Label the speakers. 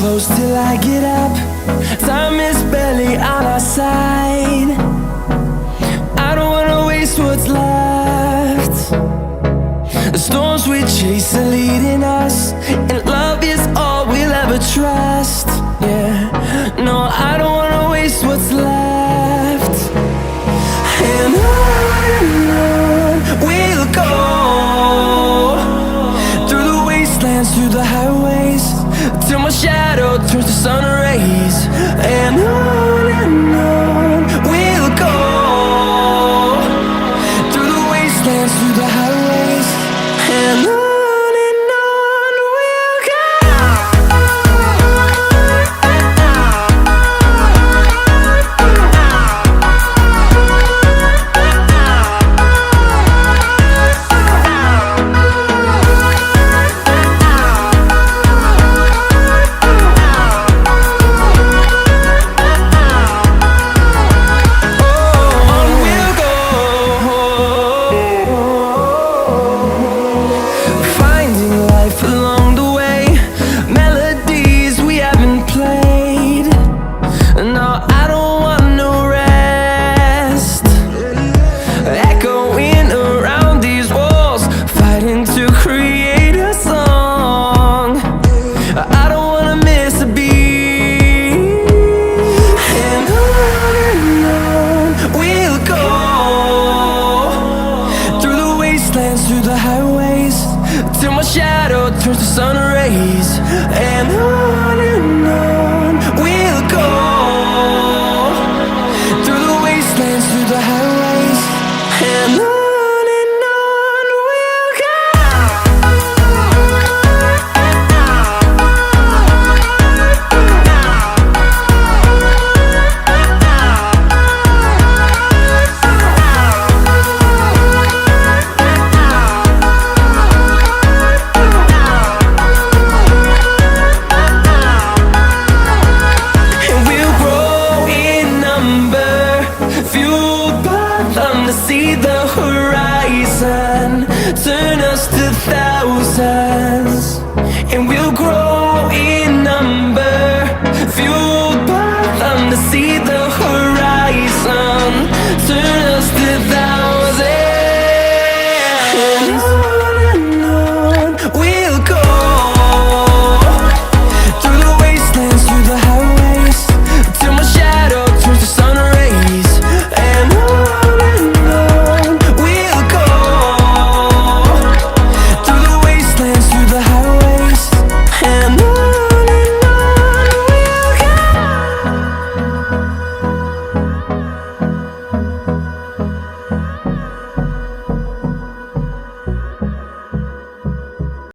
Speaker 1: close till I get up. Time is barely on our side. I don't wanna waste what's left. The storms we chase are leading us, and love is all we'll ever trust. Yeah, no, I don't wanna waste what's left. And on we'll go, through the wastelands, through the highways, till my shadow turns to sun rays. And on we'll go, through the wastelands, through the highways, and on. Through the highways, till my shadow turns to sun rays. And on